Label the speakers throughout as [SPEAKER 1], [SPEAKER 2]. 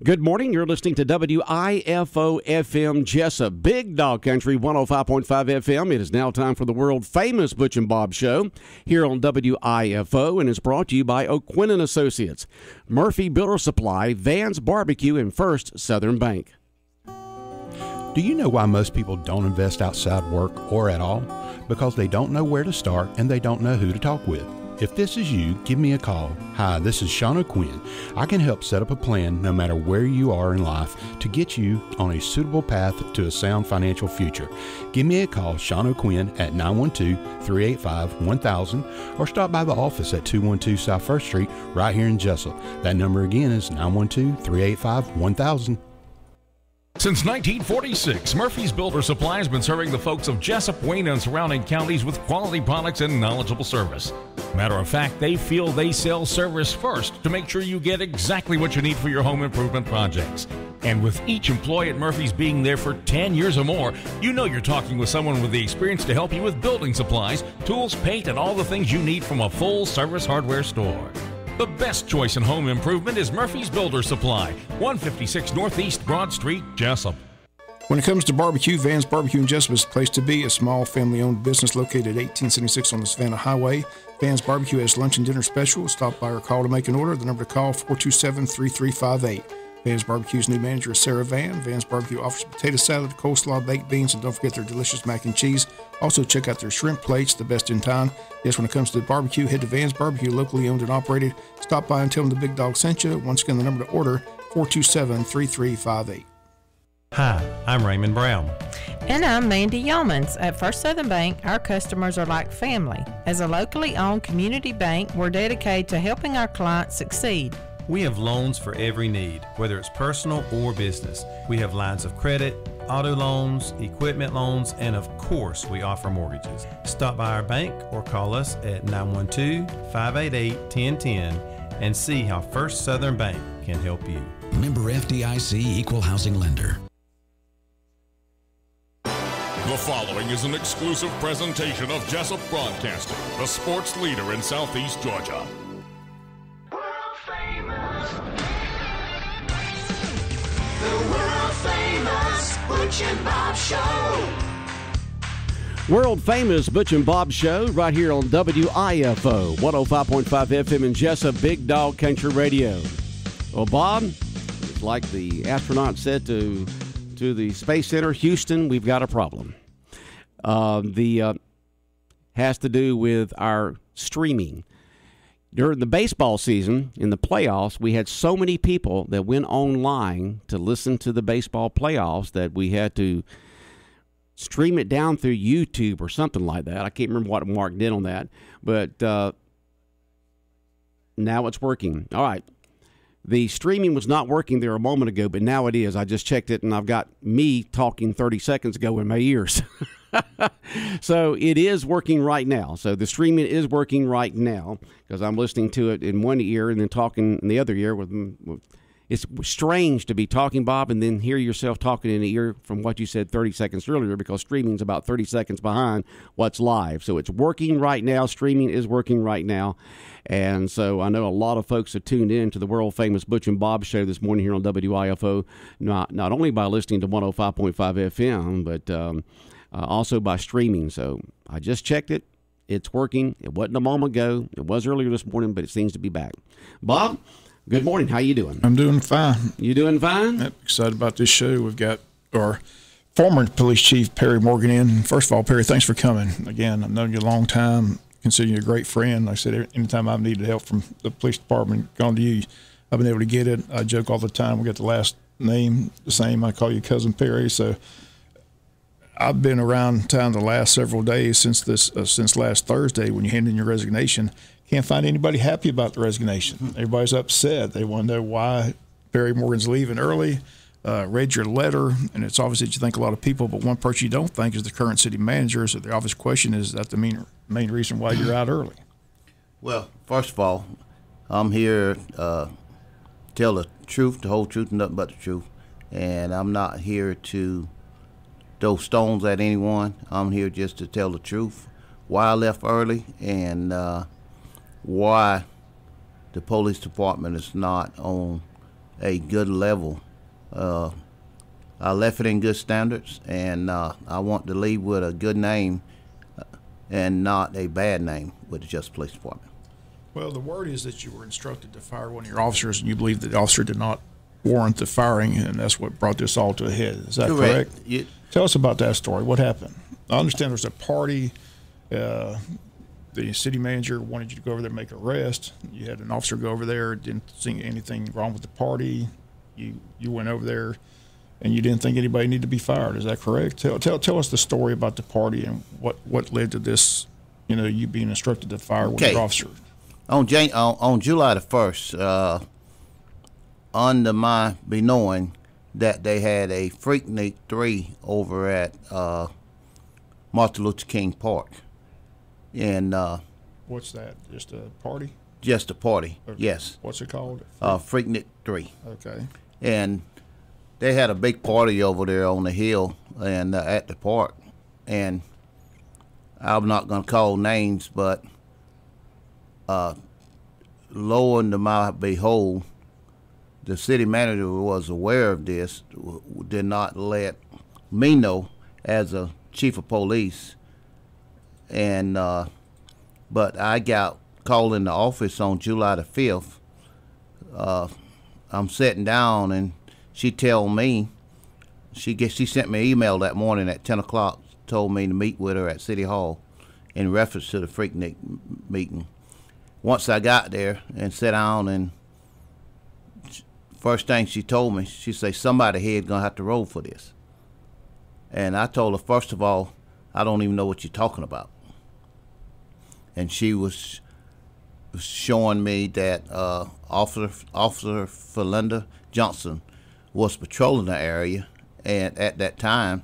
[SPEAKER 1] Good morning. You're listening to WIFO FM Jesup, Big Dog Country 105.5 FM. It is now time for the world-famous Butch and Bob Show here on WIFO, and it's brought to you by O'Quinn & Associates, Murphy Builder Supply, Van's Barbecue, and First Southern Bank.
[SPEAKER 2] Do you know why most people don't invest outside work or at all? Because they don't know where to start and they don't know who to talk with. If this is you, give me a call. Hi, this is Sean O'Quinn. I can help set up a plan no matter where you are in life to get you on a suitable path to a sound financial future. Give me a call, Sean O'Quinn, at 912-385-1000 or stop by the office at 212 South 1st Street right here in Jesup. That number again is 912-385-1000.
[SPEAKER 3] Since 1946, Murphy's Builder Supply has been serving the folks of Jesup, Wayne, and surrounding counties with quality products and knowledgeable service. Matter of fact, they feel they sell service first to make sure you get exactly what you need for your home improvement projects. And with each employee at Murphy's being there for 10 years or more, you know you're talking with someone with the experience to help you with building supplies, tools, paint, and all the things you need from a full-service hardware store. The best choice in home improvement is Murphy's Builder Supply, 156 Northeast Broad Street, Jesup.
[SPEAKER 4] When it comes to barbecue, Van's Barbecue in Jesup is the place to be. A small family-owned business located at 1876 on the Savannah Highway. Van's Barbecue has lunch and dinner special. Stop by or call to make an order. The number to call, 427-3358. Van's Barbecue's new manager is Sarah Van. Van's Barbecue offers potato salad, coleslaw, baked beans, and don't forget their delicious mac and cheese. Also, check out their shrimp plates, the best in town. Yes, when it comes to barbecue, head to Van's Barbecue, locally owned and operated. Stop by and tell them the Big Dog sent you. Once again, the number to order, 427-3358.
[SPEAKER 5] Hi, I'm Raymond Brown.
[SPEAKER 6] And I'm Mandy Yeomans. At First Southern Bank, our customers are like family. As a locally owned community bank, we're dedicated to helping our clients succeed.
[SPEAKER 5] We have loans for every need, whether it's personal or business. We have lines of credit, auto loans, equipment loans, and of course, we offer mortgages. Stop by our bank or call us at 912-588-1010 and see how First Southern Bank can help you.
[SPEAKER 7] Member FDIC Equal Housing Lender.
[SPEAKER 3] The following is an exclusive presentation of Jesup Broadcasting, the sports leader in Southeast Georgia.
[SPEAKER 8] The world-famous Butch and Bob Show.
[SPEAKER 1] World-famous Butch and Bob Show right here on WIFO, 105.5 FM in Jesup, Big Dog Country Radio. Well, Bob, it's like the astronaut said to the Space Center, Houston, we've got a problem. Has to do with our streaming. During the baseball season, in the playoffs, we had so many people that went online to listen to the baseball playoffs that we had to stream it down through YouTube or something like that. I can't remember what Mark did on that, but now it's working. All right. The streaming was not working there a moment ago, but now it is. I just checked it, and I've got me talking 30 seconds ago in my ears. So it is working right now. So the streaming is working right now because I'm listening to it in one ear and then talking in the other ear. It's strange to be talking, Bob, and then hear yourself talking in the ear from what you said 30 seconds earlier because streaming's about 30 seconds behind what's live. So it's working right now. Streaming is working right now. And so I know a lot of folks have tuned in to the world-famous Butch and Bob Show this morning here on WIFO, not only by listening to 105.5 FM, but also by streaming. So I just checked it. It's working. It wasn't a moment ago. It was earlier this morning, but it seems to be back. Bob, good morning. How you doing?
[SPEAKER 4] I'm doing fine.
[SPEAKER 1] You doing fine?
[SPEAKER 4] Yep, excited about this show. We've got our former police chief, Perry Morgan, in. First of all, Perry, thanks for coming. Again, I've known you a long time. Consider you a great friend. Like I said, anytime I've needed help from the police department, gone to you, I've been able to get it. I joke all the time. We got the last name the same. I call you Cousin Perry. So I've been around town the last several days since last Thursday when you handed in your resignation. Can't find anybody happy about the resignation. Everybody's upset. They want to know why Perry Morgan's leaving early. Read your letter, and it's obvious that you think a lot of people, but one person you don't think is the current city manager. So the obvious question is that the main reason why you're out early?
[SPEAKER 9] Well, first of all, I'm here tell the truth, the whole truth, and nothing but the truth. And I'm not here to throw stones at anyone. I'm here just to tell the truth, why I left early, and why the police department is not on a good level. I left it in good standards, and I want to leave with a good name and not a bad name with the Jesup Police Department.
[SPEAKER 4] Well, the word is that you were instructed to fire one of your officers, and you believe that the officer did not warrant the firing, and that's what brought this all to a head. Is that correct? Tell us about that story. What happened? I understand there was a party. The city manager wanted you to go over there and make an arrest. You had an officer go over there, didn't see anything wrong with the party. You went over there, and you didn't think anybody needed to be fired. Is that correct? Tell us the story about the party and what led to this, you being instructed to fire one of your officers.
[SPEAKER 9] On July the 1st, under my knowing that they had a Freaknik 3 over at Martin Luther King Park. And
[SPEAKER 4] what's that? Just a party?
[SPEAKER 9] Just a party,
[SPEAKER 4] okay.
[SPEAKER 9] Yes.
[SPEAKER 4] What's it called?
[SPEAKER 9] Freaknik 3.
[SPEAKER 4] Okay.
[SPEAKER 9] And they had a big party over there on the hill and at the park. And I'm not going to call names, but lo and to my behold, the city manager was aware of this, did not let me know as a chief of police. And but I got called in the office on July the 5th. I'm sitting down, and she told me, she sent me an email that morning at 10 o'clock, told me to meet with her at City Hall in reference to the Freaknik meeting. Once I got there and sat down, and first thing she told me, she said, somebody here is going to have to roll for this. And I told her, first of all, I don't even know what you're talking about. And she was showing me that Officer Philinda Johnson was patrolling the area and at that time,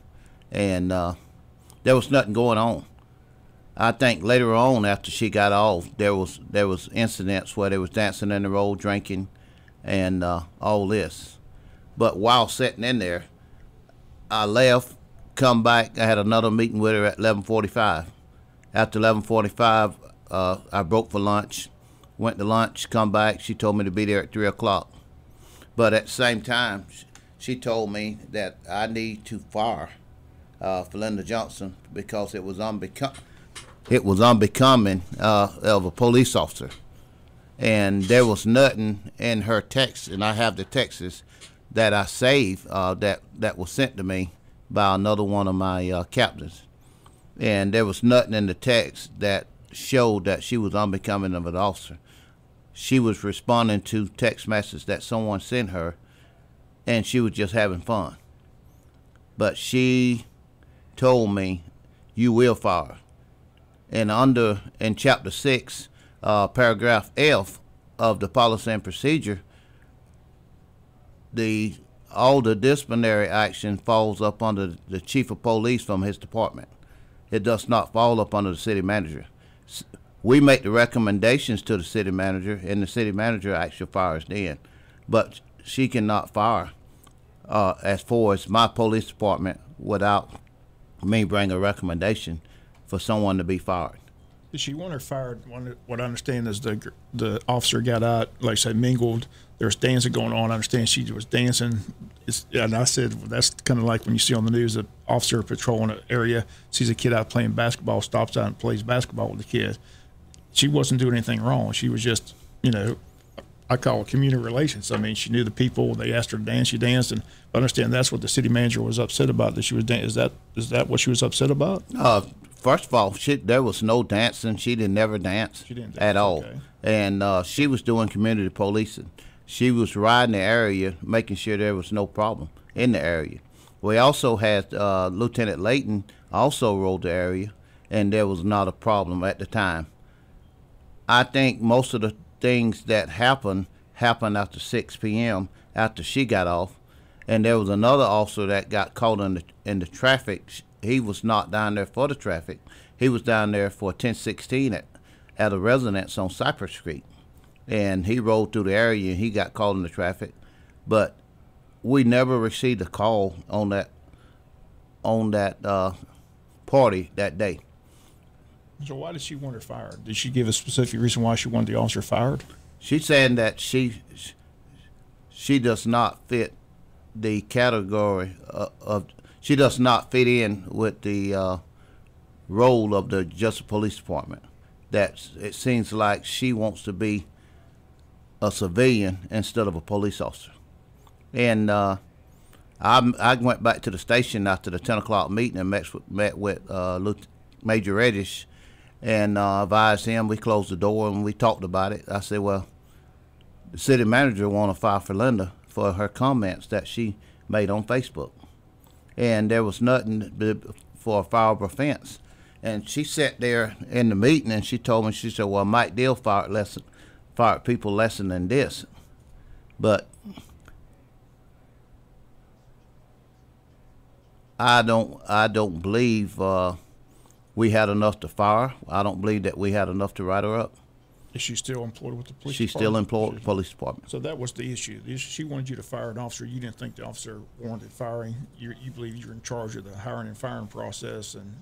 [SPEAKER 9] and there was nothing going on. I think later on, after she got off, there was incidents where they was dancing in the road, drinking, and all this. But while sitting in there, I left, come back. I had another meeting with her at 11:45. After 11:45, I broke for lunch, went to lunch, come back. She told me to be there at 3 o'clock. But at the same time, she told me that I need to fire Philinda Johnson because it was unbecoming of a police officer. And there was nothing in her text, and I have the texts that I saved that was sent to me by another one of my captains. And there was nothing in the text that showed that she was unbecoming of an officer. She was responding to text messages that someone sent her, and she was just having fun. But she told me, you will fire. And in chapter 6, paragraph F of the policy and procedure, all the disciplinary action falls up under the chief of police from his department. It does not fall up under the city manager. We make the recommendations to the city manager, and the city manager actually fires then. But she cannot fire as far as my police department without me bring a recommendation for someone to be fired.
[SPEAKER 4] Did she want her fired? What I understand is the officer got out, like I said, mingled. There's dancing going on. I understand she was dancing. And I said, well, that's kind of like when you see on the news, an officer patrolling an area, sees a kid out playing basketball, stops out and plays basketball with the kid. She wasn't doing anything wrong. She was just, I call it community relations. I mean, she knew the people. They asked her to dance. She danced. And I understand that's what the city manager was upset about, that she was dancing. Is that what she was upset about?
[SPEAKER 9] First of all, there was no dancing. She didn't never dance, at all.
[SPEAKER 4] Okay.
[SPEAKER 9] And she was doing community policing. She was riding the area, making sure there was no problem in the area. We also had Lieutenant Layton also rode the area, and there was not a problem at the time. I think most of the things that happened after 6 p.m. after she got off, and there was another officer that got caught in the traffic. He was not down there for the traffic. He was down there for 1016 at a residence on Cypress Street. And he rode through the area, and he got caught in the traffic. But we never received a call on that party that day.
[SPEAKER 4] So why did she want her fired? Did she give a specific reason why she wanted the officer fired?
[SPEAKER 9] She's saying that she she does not fit the category of she does not fit in with the role of the Jesup Police Department. That it seems like she wants to be a civilian instead of a police officer. And I went back to the station after the 10 o'clock meeting and met with Major Reddish and advised him. We closed the door and we talked about it. I said, well, the city manager want to file for Linda for her comments that she made on Facebook. And there was nothing for a fireable offense. And she sat there in the meeting and she told me, she said, well, Mike Deal fired people less than this. But I don't believe we had enough to fire. I don't believe that we had enough to write her up.
[SPEAKER 4] Is she still employed with the police department?
[SPEAKER 9] She's still employed with the police department.
[SPEAKER 4] So that was the issue. She wanted you to fire an officer. You didn't think the officer warranted firing. You believe you were in charge of the hiring and firing process, and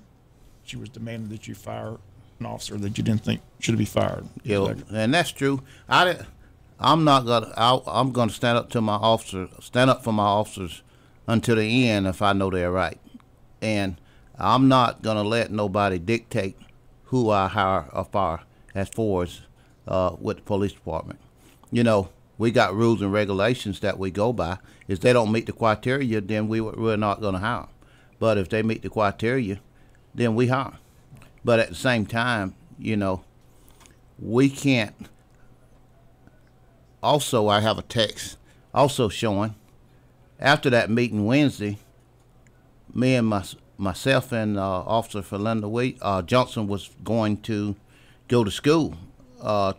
[SPEAKER 4] she was demanding that you fire an officer that you didn't think should be fired.
[SPEAKER 9] Yeah, and that's true. I'm gonna stand up to my officer, stand up for my officers until the end if I know they're right, and I'm not gonna let nobody dictate who I hire or fire as far as with the police department. You know, we got rules and regulations that we go by. If they don't meet the criteria, then we're not gonna hire them. But if they meet the criteria, then we hire them. But at the same time, you know, we can't. Also, I have a text also showing after that meeting Wednesday, me and myself and Officer Philinda Johnson was going to go to school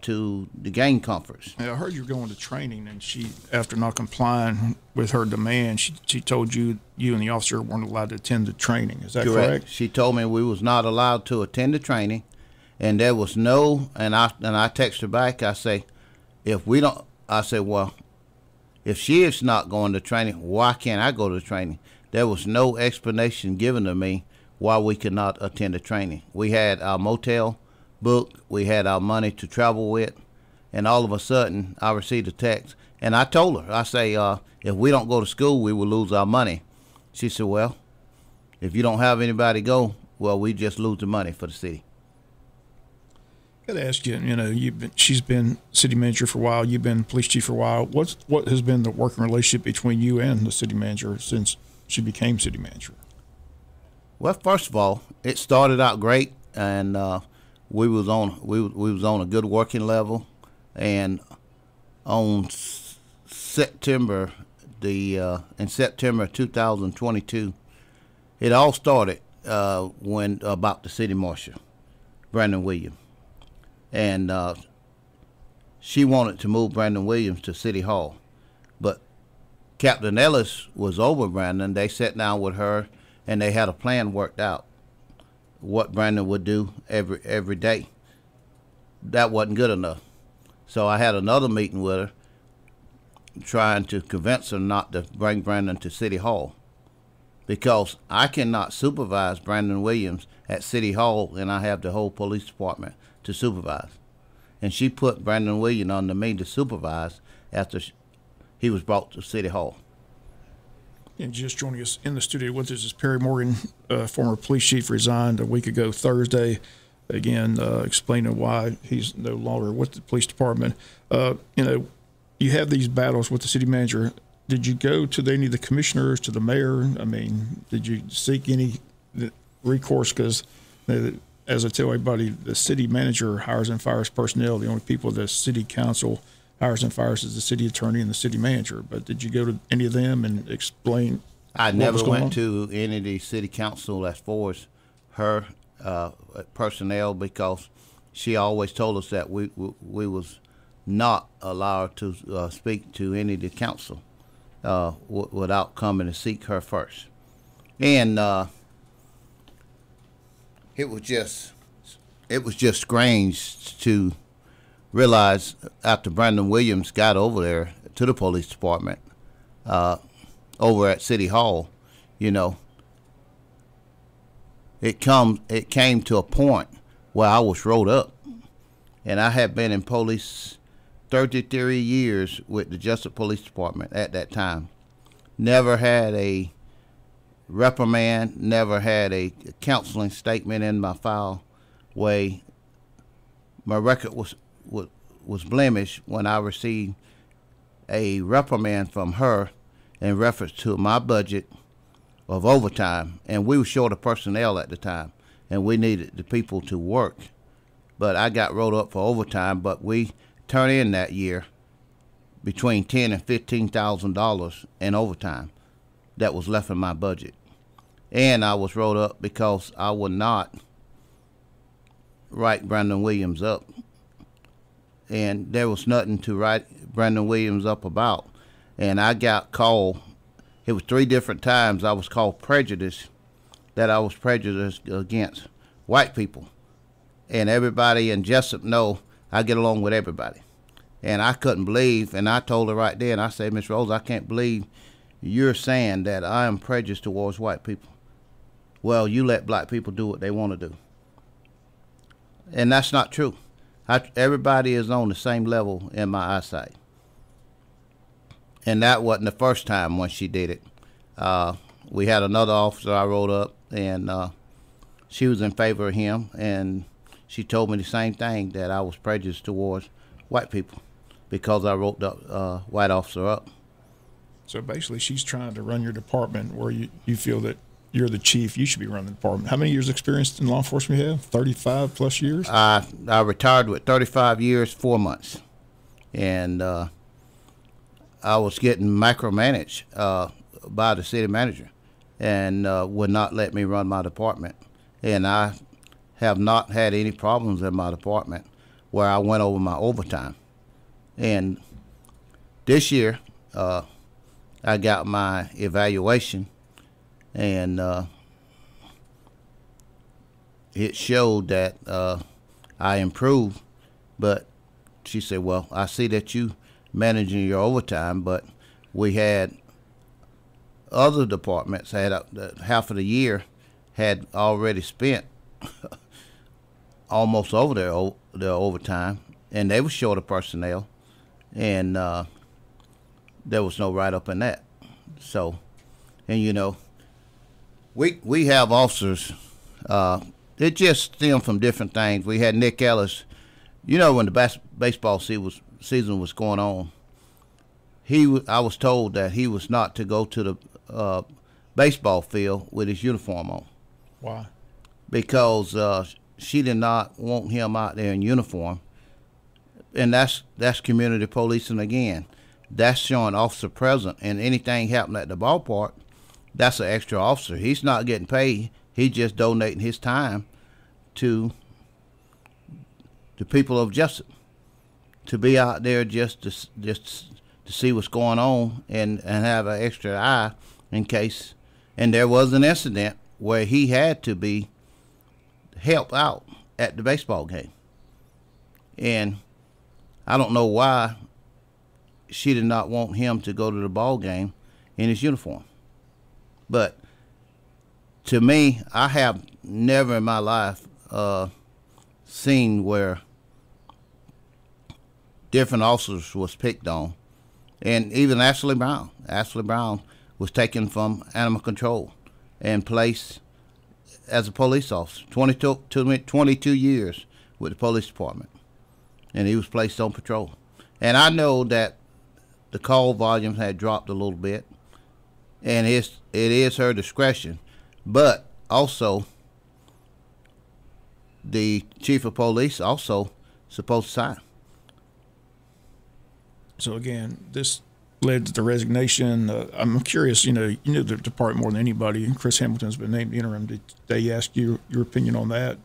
[SPEAKER 9] to the gang conference.
[SPEAKER 4] Yeah, I heard you were going to training, and she, after not complying with her demand, she told you and the officer weren't allowed to attend the training. Is that correct?
[SPEAKER 9] She told me we was not allowed to attend the training, and there was no. And I texted her back. I say, if we don't, I said, well, if she is not going to training, why can't I go to training? There was no explanation given to me why we could not attend the training. We had our motel booked, we had our money to travel with, and all of a sudden I received a text, and I told her, I say, if we don't go to school, we will lose our money. She said, well, if you don't have anybody go, well, we just lose the money for the city.
[SPEAKER 4] I got to ask you, you know, she's been city manager for a while, you've been police chief for a while. What has been the working relationship between you and the city manager since she became city manager?
[SPEAKER 9] Well, first of all, it started out great, and we was on a good working level, and on September in September 2022, it all started when about the city marshal, Brandon Williams, and she wanted to move Brandon Williams to City Hall, but Captain Ellis was over Brandon. They sat down with her, and they had a plan worked out what Brandon would do every day. That wasn't good enough. So I had another meeting with her trying to convince her not to bring Brandon to City Hall, because I cannot supervise Brandon Williams at City Hall and I have the whole police department to supervise. And she put Brandon Williams under me to supervise after he was brought to City Hall.
[SPEAKER 4] And just joining us in the studio with us is Perry Morgan, former police chief, resigned a week ago Thursday. Again, explaining why he's no longer with the police department. You know, you have these battles with the city manager. Did you go to any of the commissioners, to the mayor? I mean, did you seek any recourse? Because as I tell everybody, the city manager hires and fires personnel. The only people the city council hires and fires is the city attorney and the city manager. But did you go to any of them and explain?
[SPEAKER 9] I never went to any of the city council as far as her personnel, because she always told us that we was not allowed to speak to any of the council without coming to seek her first. And it was just strange to realize after Brandon Williams got over there to the police department over at City Hall, you know, it came to a point where I was rolled up, and I had been in police 33 years with the Jesup Police Department at that time. Never had a reprimand, never had a counseling statement in my file way. My record was blemished when I received a reprimand from her in reference to my budget of overtime, and we were short of personnel at the time, and we needed the people to work. But I got wrote up for overtime, but we turned in that year between $10,000 and $15,000 in overtime that was left in my budget. And I was wrote up because I would not write Brandon Williams up. And there was nothing to write Brandon Williams up about. And I got called, it was 3 different times I was called prejudiced, that I was prejudiced against white people. And everybody in Jesup know I get along with everybody. And I couldn't believe, and I told her right there, and I said, Miss Rose, I can't believe you're saying that I am prejudiced towards white people. Well, you let black people do what they want to do. And that's not true. Everybody is on the same level in my eyesight. And that wasn't the first time when she did it. We had another officer I wrote up, and she was in favor of him, and she told me the same thing, that I was prejudiced towards white people because I wrote the white officer up.
[SPEAKER 4] So basically, she's trying to run your department where you feel that you're the chief, you should be running the department. How many years experience in law enforcement you have? 35 plus years?
[SPEAKER 9] I retired with 35 years, 4 months. And I was getting micromanaged by the city manager, and would not let me run my department. And I have not had any problems in my department where I went over my overtime. And this year, I got my evaluation, and it showed that I improved. But she said, well, I see that you managing your overtime, but we had other departments had half of the year had already spent almost over their overtime, and they were short of personnel, and there was no write-up in that. So, and you know, we have officers, it just stemmed from different things. We had Nick Ellis, you know, when the baseball season was going on, I was told that he was not to go to the baseball field with his uniform on.
[SPEAKER 4] Why?
[SPEAKER 9] Because she did not want him out there in uniform, and that's community policing again. That's showing officer present, and anything happened at the ballpark, that's an extra officer. He's not getting paid. He's just donating his time to the people of Jesup to be out there just to see what's going on and have an extra eye in case. And there was an incident where he had to be helped out at the baseball game, and I don't know why she did not want him to go to the ball game in his uniform. But to me, I have never in my life seen where different officers was picked on. And even Ashley Brown was taken from animal control and placed as a police officer, 22 years with the police department, and he was placed on patrol. And I know that the call volumes had dropped a little bit, and it is her discretion, but also the chief of police also supposed to sign.
[SPEAKER 4] So again, this led to the resignation. I'm curious, you know the department more than anybody, and Chris Hamilton's been named interim. Did they ask you your opinion on that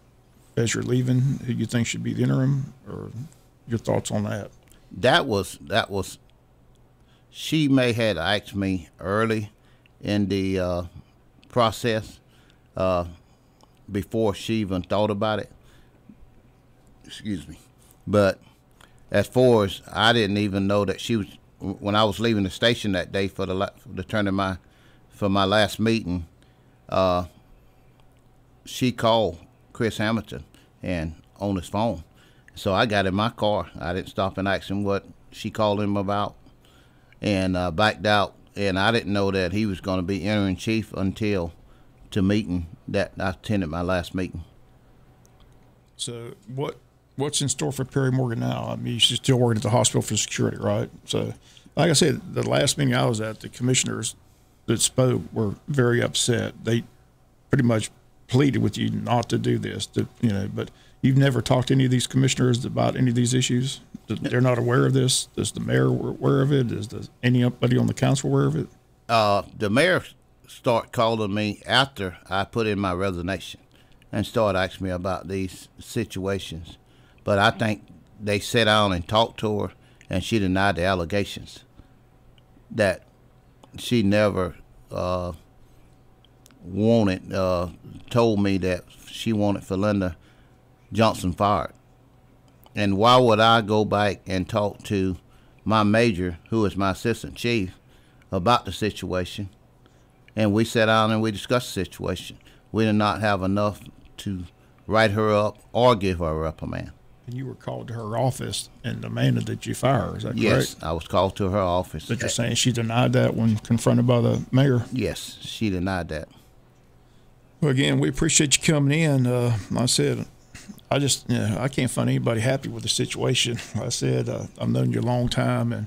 [SPEAKER 4] as you're leaving? Who you think should be the interim, or your thoughts on that?
[SPEAKER 9] That was she may have asked me early in the process before she even thought about it. Excuse me. But as far as I didn't even know that she was, when I was leaving the station that day for the turn of my last meeting, she called Chris Hamilton and on his phone, So I got in my car. I didn't stop and ask him what she called him about, and backed out. And I didn't know that he was going to be interim chief until the meeting that I attended, my last meeting.
[SPEAKER 4] So what's in store for Perry Morgan now? I mean, she's still working at the hospital for security, right? So, like I said, the last meeting I was at, the commissioners that spoke were very upset. They pretty much pleaded with you not to do this, but you've never talked to any of these commissioners about any of these issues? They're not aware of this? Is the mayor aware of it? Is anybody on the council aware of it?
[SPEAKER 9] The mayor started calling me after I put in my resignation and started asking me about these situations. But I think they sat down and talked to her, and she denied the allegations that she never told me that she wanted Philinda Johnson fired. And why would I go back and talk to my major, who is my assistant chief, about the situation? And we sat down and we discussed the situation. We did not have enough to write her up or give her a reprimand.
[SPEAKER 4] And you were called to her office and demanded that you fire her, is that correct?
[SPEAKER 9] Yes, I was called to her office.
[SPEAKER 4] But you're saying she denied that when confronted by the mayor?
[SPEAKER 9] Yes, she denied that.
[SPEAKER 4] Well, again, we appreciate you coming in. Like I said, I can't find anybody happy with the situation. Like I said, I've known you a long time, and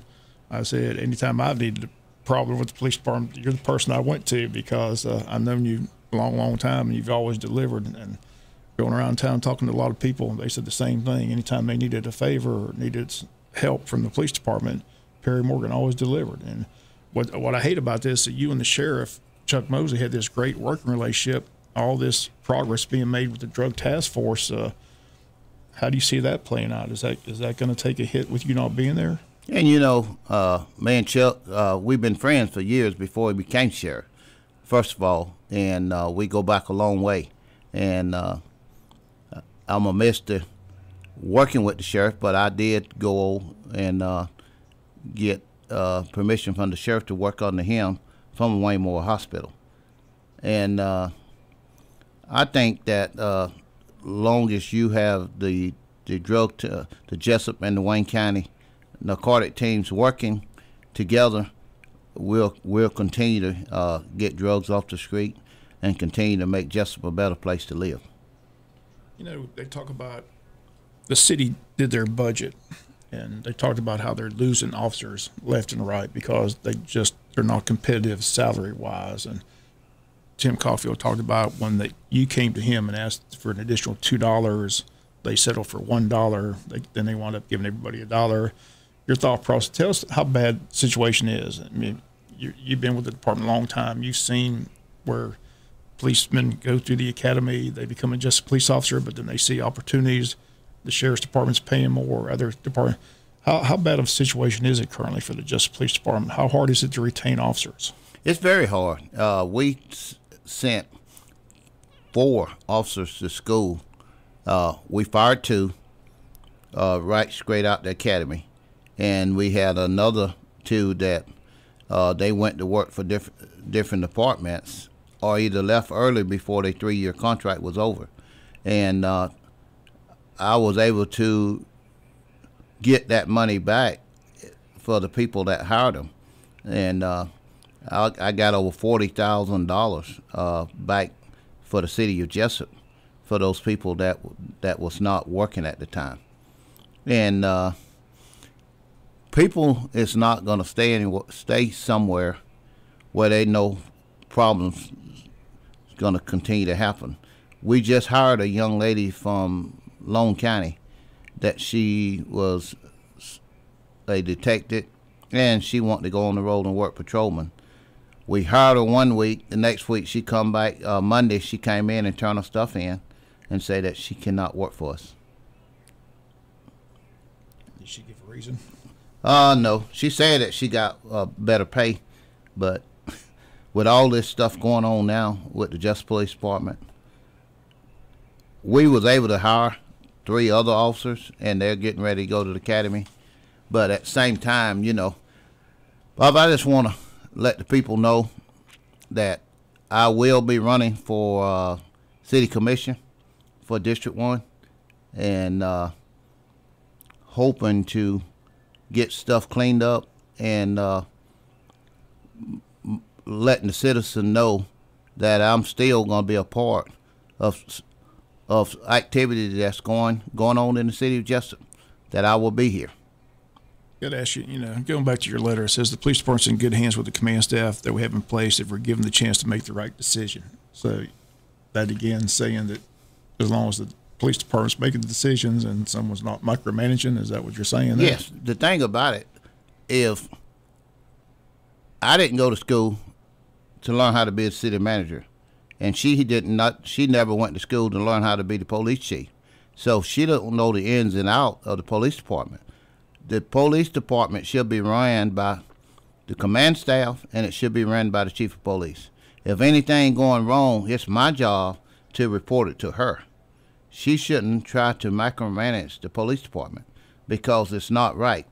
[SPEAKER 4] I said anytime I've needed a problem with the police department, you're the person I went to, because I've known you a long, long time, and you've always delivered. And going around town talking to a lot of people, they said the same thing. Anytime they needed a favor or needed help from the police department, Perry Morgan always delivered. And what I hate about this is that you and the sheriff, Chuck Mosley, had this great working relationship, all this progress being made with the drug task force. How do you see that playing out? Is that going to take a hit with you not being there?
[SPEAKER 9] And me and Chuck, we've been friends for years before he became sheriff, first of all, and we go back a long way. And I'm a mister working with the sheriff, but I did go and get permission from the sheriff to work under him from Wayne Moore Hospital. And I think that long as you have the drug, the Jesup and the Wayne County narcotic teams working together, we'll continue to get drugs off the street and continue to make Jesup a better place to live.
[SPEAKER 4] They talk about the city did their budget, and they talked about how they're losing officers left and right because they're not competitive salary wise. And Tim Caulfield talked about when you came to him and asked for an additional $2, they settled for $1. Then they wound up giving everybody $1. Your thought process, tell us how bad the situation is. I mean, you've been with the department a long time. You've seen where policemen go through the academy, they become just a police officer, but then they see opportunities. The sheriff's department's paying more, other departments. How bad of a situation is it currently for the Justice Police Department? How hard is it to retain officers?
[SPEAKER 9] It's very hard. We sent 4 officers to school. We fired 2 right straight out the academy, and we had another 2 that they went to work for different departments, or either left early before their 3-year contract was over. And I was able to get that money back for the people that hired them. And I got over $40,000 back for the city of Jesup for those people that was not working at the time. And people is not going to stay somewhere where they know problems going to continue to happen. We just hired a young lady from Lone County that she was a detective, and she wanted to go on the road and work patrolman. We hired her 1 week. The next week she come back. Monday she came in and turned her stuff in and said that she cannot work for us.
[SPEAKER 4] Did she give a reason?
[SPEAKER 9] No. She said that she got better pay, but with all this stuff going on now with the Justice Police Department, we was able to hire 3 other officers, and they're getting ready to go to the academy. But at the same time, Bob, I just want to let the people know that I will be running for city commission for District 1, and hoping to get stuff cleaned up and letting the citizen know that I'm still going to be a part of activity that's going on in the city of Jesup, that I will be here.
[SPEAKER 4] Got to ask you, going back to your letter, it says the police department's in good hands with the command staff that we have in place if we're given the chance to make the right decision. So that again saying that as long as the police department's making the decisions and someone's not micromanaging, is that what you're saying there?
[SPEAKER 9] Yes. The thing about it, if I didn't go to school to learn how to be a city manager, and she never went to school to learn how to be the police chief. So she don't know the ins and outs of the police department. The police department should be run by the command staff, and it should be run by the chief of police. If anything going wrong, it's my job to report it to her. She shouldn't try to micromanage the police department because it's not right.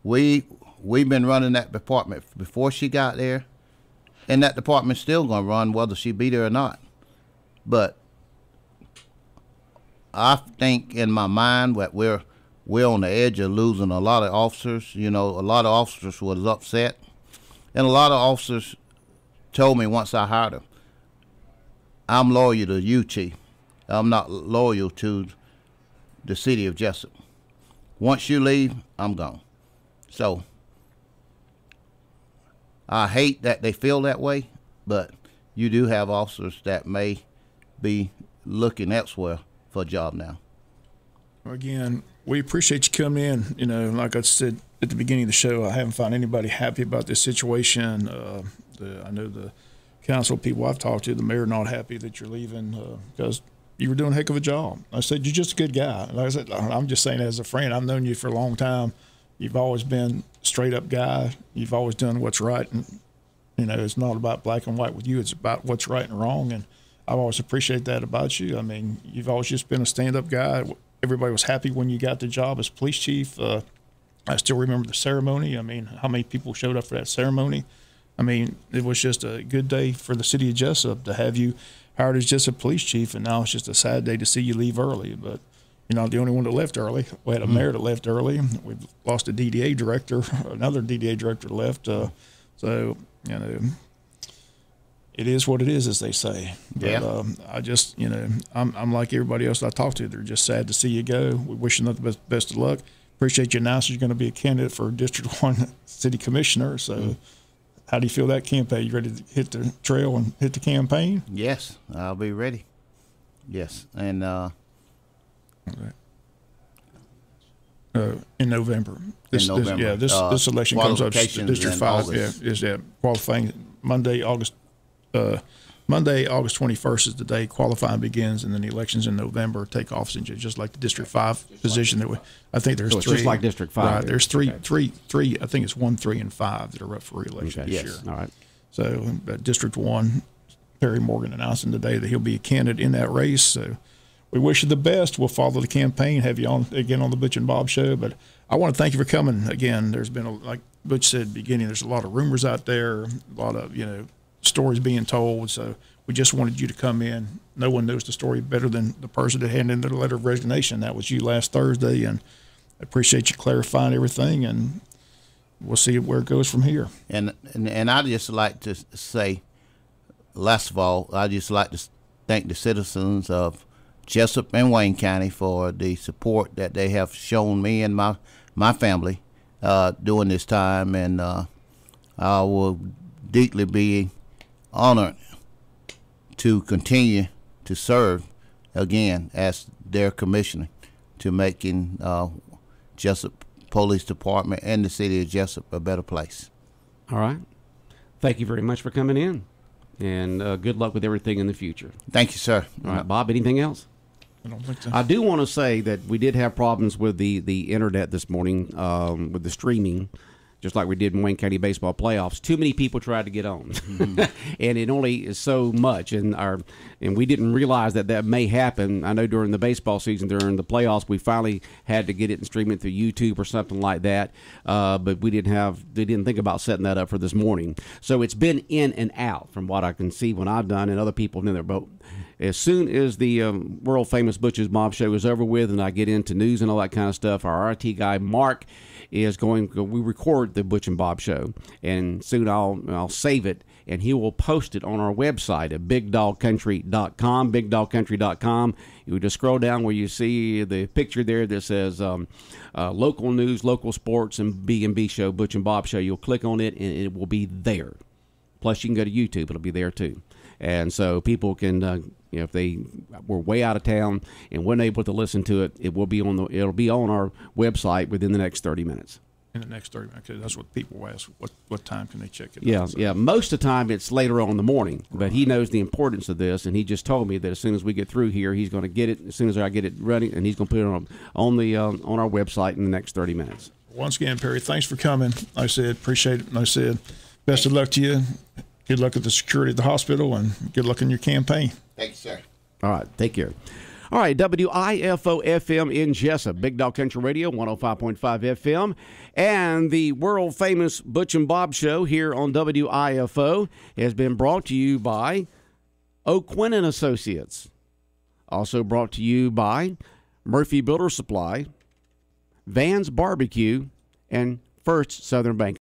[SPEAKER 9] We've been running that department before she got there, and that department's still going to run whether she be there or not. But I think in my mind that we're on the edge of losing a lot of officers. A lot of officers was upset, and a lot of officers told me once I hired them, I'm loyal to you, Chief. I'm not loyal to the city of Jesup. Once you leave, I'm gone. So I hate that they feel that way, but you do have officers that may be looking elsewhere for a job now.
[SPEAKER 4] Again, we appreciate you coming in. Like I said at the beginning of the show, I haven't found anybody happy about this situation. I know the council people I've talked to, the mayor, not happy that you're leaving because you were doing a heck of a job. I said, you're just a good guy. Like I said, I'm just saying as a friend, I've known you for a long time. You've always been a straight-up guy. You've always done what's right. And, it's not about black and white with you. It's about what's right and wrong. And I've always appreciated that about you. I mean, you've always just been a stand-up guy. Everybody was happy when you got the job as police chief. I still remember the ceremony. I mean, how many people showed up for that ceremony? I mean, it was just a good day for the city of Jesup to have you hired as just a police chief, and now it's just a sad day to see you leave early. But you're not the only one that left early. We had a mayor that left early. We've lost a DDA director. Another DDA director left. So, it is what it is, as they say.
[SPEAKER 9] Yeah.
[SPEAKER 4] But I just, I'm like everybody else I talk to. They're just sad to see you go. We wish you nothing but best of luck. Appreciate you announcing you're going to be a candidate for District 1 City Commissioner. So how do you feel that campaign? You ready to hit the trail and hit the campaign?
[SPEAKER 9] Yes, I'll be ready. Yes. And
[SPEAKER 4] in November. This election comes up. District 5. Is that qualifying Monday, August 21st is the day qualifying begins, and then the elections in November take office in just like the District 5 position that I think there's
[SPEAKER 1] it's
[SPEAKER 4] three.
[SPEAKER 1] Just like District 5.
[SPEAKER 4] Right. There's three. I think it's 1, 3, and 5 that are up for re-election this year.
[SPEAKER 1] All right.
[SPEAKER 4] So District 1, Perry Morgan announcing today that he'll be a candidate in that race. So we wish you the best. We'll follow the campaign, have you on again on the Butch and Bob show. But I want to thank you for coming again. There's been, like Butch said at the beginning, there's a lot of rumors out there, a lot of, stories being told. So we just wanted you to come in. No one knows the story better than the person that handed in their letter of resignation. That was you last Thursday. And I appreciate you clarifying everything. And we'll see where it goes from here. And
[SPEAKER 9] I'd just like to say, last of all, I'd just like to thank the citizens of Jesup and Wayne County for the support that they have shown me and my family during this time. And I will deeply be honored to continue to serve again as their commissioner to making Jesup Police Department and the city of Jesup a better place.
[SPEAKER 1] All right. Thank you very much for coming in, and good luck with everything in the future.
[SPEAKER 9] Thank you, sir.
[SPEAKER 1] All right, Bob, anything else?
[SPEAKER 4] I don't think so.
[SPEAKER 1] I do want to say that we did have problems with the internet this morning with the streaming. just like we did in Wayne County baseball playoffs. Too many people tried to get on, and it only is so much. And we didn't realize that may happen. I know during the baseball season, during the playoffs, we finally had to get it and stream it through YouTube or something like that. But they didn't think about setting that up for this morning. So it's been in and out from what I can see when I've done, and other people have been there. But as soon as the world famous Butch's Mob Show is over with, and I get into news and all that kind of stuff, our RT guy Mark is going. We record the Butch and Bob Show, and soon I'll save it, and he will post it on our website at bigdogcountry.com. Bigdogcountry.com. You just scroll down where you see the picture there that says local news, local sports, and B&B Show, Butch and Bob Show. You'll click on it, and it will be there. Plus, you can go to YouTube; it'll be there too. And so people can, if they were way out of town and weren't able to listen to it, it'll be on our website within the next 30 minutes.
[SPEAKER 4] In the next 30 minutes, that's what people ask. What time can they check it?
[SPEAKER 1] Yeah, yeah. Most of the time, it's later on in the morning. But he knows the importance of this, and he just told me that as soon as we get through here, he's going to get it. As soon as I get it running, and he's going to put it on our website in the next 30 minutes.
[SPEAKER 4] Once again, Perry, thanks for coming. Like I said, appreciate it. And I said, best of luck to you. Good luck at the security at the hospital, and good luck in your campaign.
[SPEAKER 9] Thank you, sir.
[SPEAKER 1] All right, take care. All right, WIFO FM in Jesup, Big Dog Country Radio, 105.5 FM, and the world-famous Butch and Bob Show here on WIFO has been brought to you by O'Quinn & Associates. Also brought to you by Murphy Builder Supply, Van's Barbecue, and First Southern Bank.